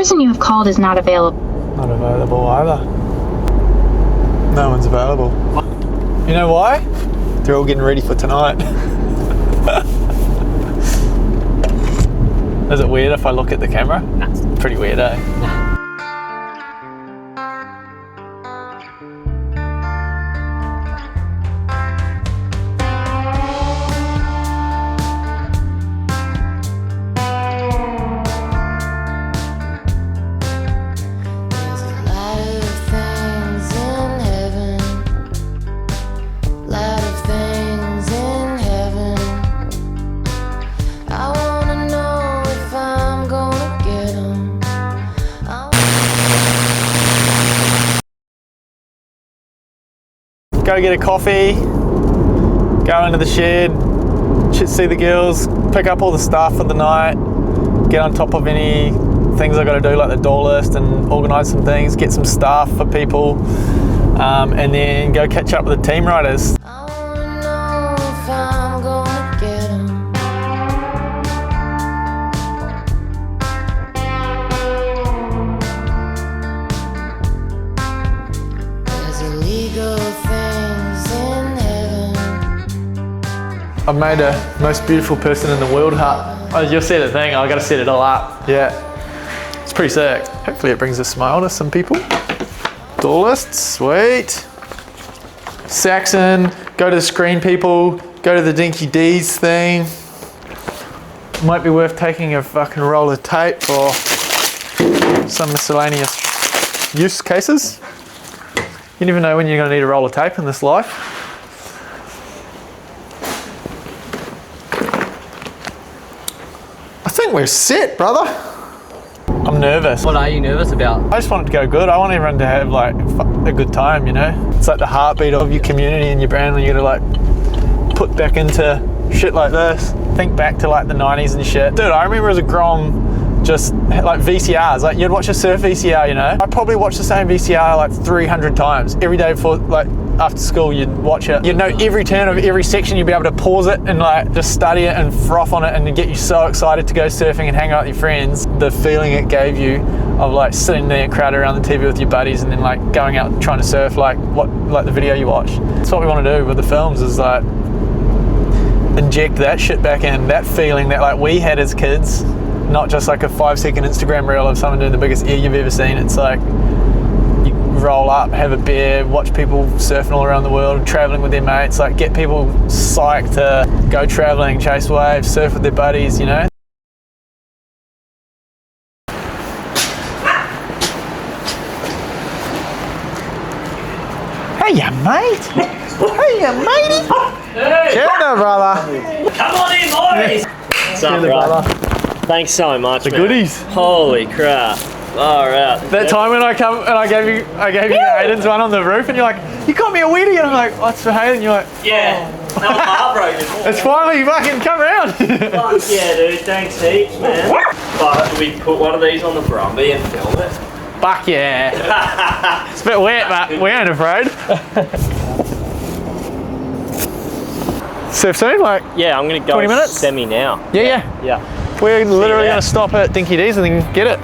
person you have called is not available. Not available either. No one's available. You know why? They're all getting ready for tonight. Is it weird if I look at the camera? Nah. It's pretty weird, eh? Go get a coffee, go into the shed, see the girls, pick up all the stuff for the night, get on top of any things I got to do like the door list and organise some things, get some staff for people, and then go catch up with the team riders. I've made the most beautiful person in the world hut. Oh, you'll see the thing, I gotta set it all up. Yeah, it's pretty sick. Hopefully it brings a smile to some people. Door list, sweet. Saxon, go to the screen people, go to the Dinky D's thing. Might be worth taking a fucking roll of tape for some miscellaneous use cases. You never know when you're gonna need a roll of tape in this life. I think we're set, brother. I'm nervous. What are you nervous about? I just want it to go good. I want everyone to have like a good time, you know? It's like the heartbeat of your community and your brand when you gotta like put back into shit like this. Think back to like the 90s and shit. Dude, I remember as a Grom, just like VCRs, like you'd watch a surf VCR, you know? I probably watched the same VCR like 300 times. Every day before, like after school, you'd watch it. You'd know every turn of every section, you'd be able to pause it and like just study it and froth on it and get you so excited to go surfing and hang out with your friends. The feeling it gave you of like sitting there crowded around the TV with your buddies and then like going out and trying to surf like the video you watch. That's what we want to do with the films, is like inject that shit back in, that feeling that like we had as kids. Not just like a 5-second Instagram reel of someone doing the biggest ear you've ever seen. It's like you roll up, have a beer, watch people surfing all around the world, traveling with their mates, like get people psyched to go traveling, chase waves, surf with their buddies, you know? Hey, mate. Hey, matey. Hey! Kia ora, brother. Come on in, boys! What's up, brother? Thanks so much, The man. goodies. Holy crap. All right. That time when I come and I gave you Hayden's one on the roof and you're like, you got me a Wheatie, and I'm like, what's for Hayden? You're like, Yeah. Oh. I'm heartbroken. It's finally fucking come around. Fuck yeah, dude. Thanks heaps, man. But we put one of these on the Brumby and film it. Fuck yeah. It's a bit wet, but we ain't afraid. Surf soon, like Yeah, I'm gonna go 20 minutes? semi now. Yeah. Yeah. We're literally ya. gonna stop at Dinky D's and then get it.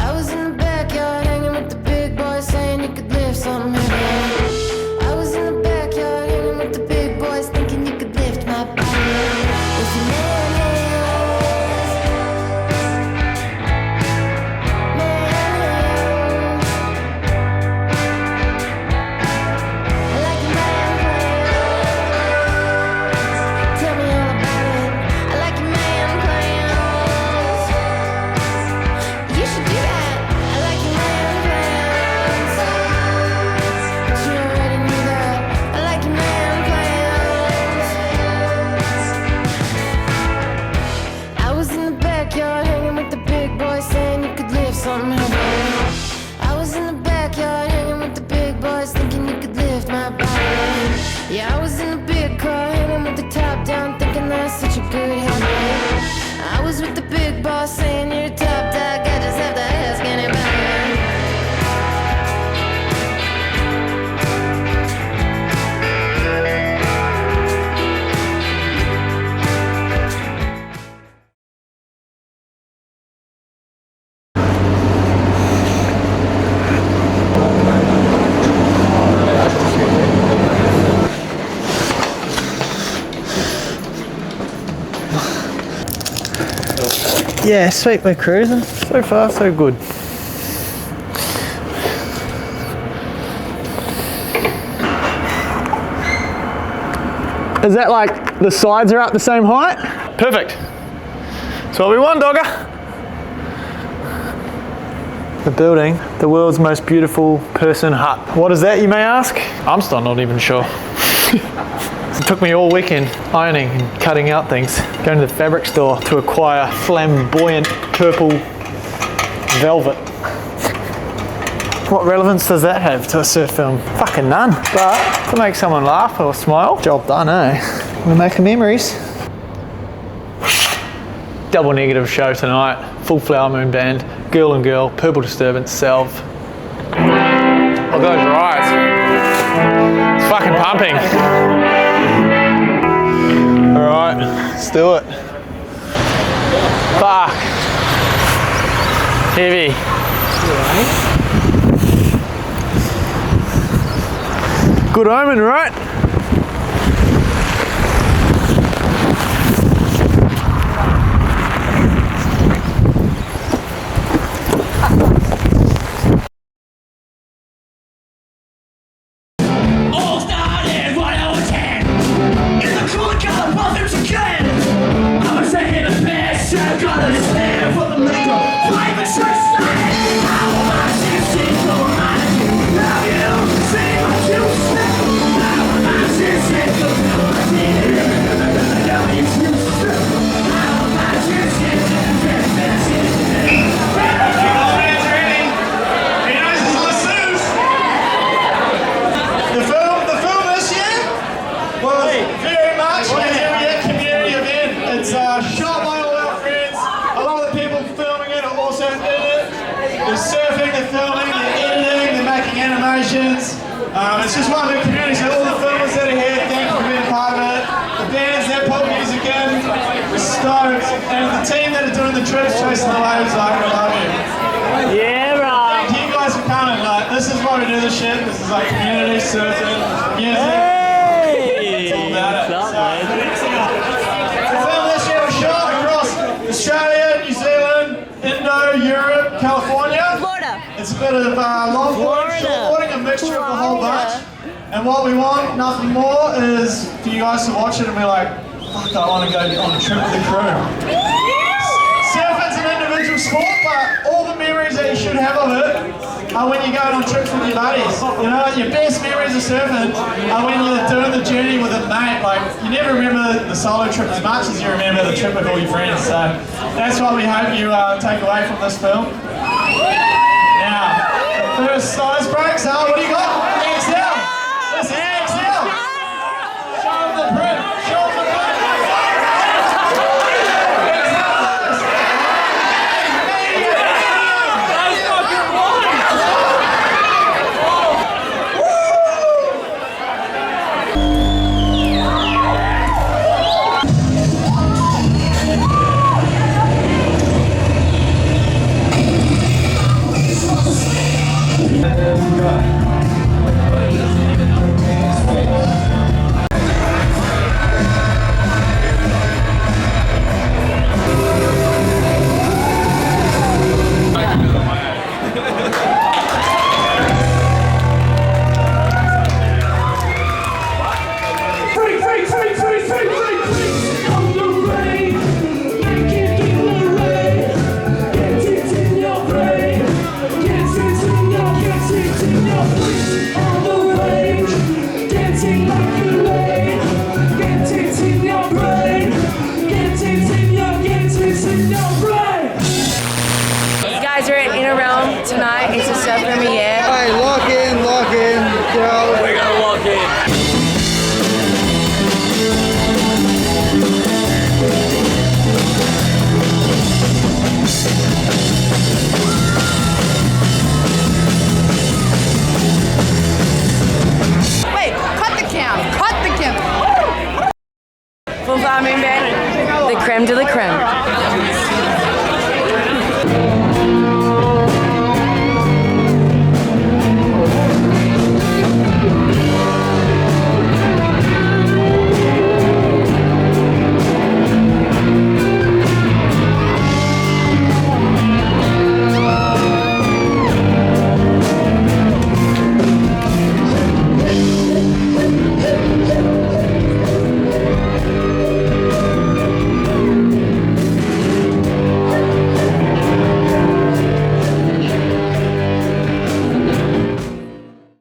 I was in the backyard. top down, thinking that's such a good habit. I was with the big boss saying you're top dog, I just have to ask anybody. Yeah, sweet, we're cruising. So far, so good. Is that like the sides are up the same height? Perfect. That's what we want, dogger. The building, the world's most beautiful person hut. What is that, you may ask? I'm still not even sure. It took me all weekend ironing and cutting out things, going to the fabric store to acquire flamboyant purple velvet. What relevance does that have to a surf film? Fucking none. But to make someone laugh or smile, job done, eh? We're making memories. Double negative show tonight, full flower moon band, girl and girl, purple disturbance, salve. Look at those eyes. It's fucking pumping. Alright, let's do it. Fuck. Heavy. Good omen, right? Shot by all our friends. A lot of the people filming it are also in it. They're surfing, they're filming, they're editing, they're making animations. It's just one big community, so all the filmers that are here, thank you for being a part of it. The bands that put music in, we're stoked. And the team that are doing the trips, chasing the waves, like, we love you. Yeah, right. Thank you guys for coming. Like, this is why we do this shit. This is like community surfing, music. Hey! It's all about it. What's up, man? Australia, New Zealand, Indo, Europe, California. Florida. It's a bit of longboarding, shortboarding, a mixture of the whole bunch. And what we want, nothing more, is for you guys to watch it and be like, fuck, I want to go on a trip with the crew. Surfing's an individual sport, but all the memories that you should have of it are when you're going on trips with your buddies. You know, your best memories of surfing are when you're doing the journey with a mate. Like, you never remember the solo trip as much as you remember the trip with all your friends. So that's what we hope you take away from this film. Now, the first size breaks. What do you got? Exhale. Listen, exhale. Show them the breath.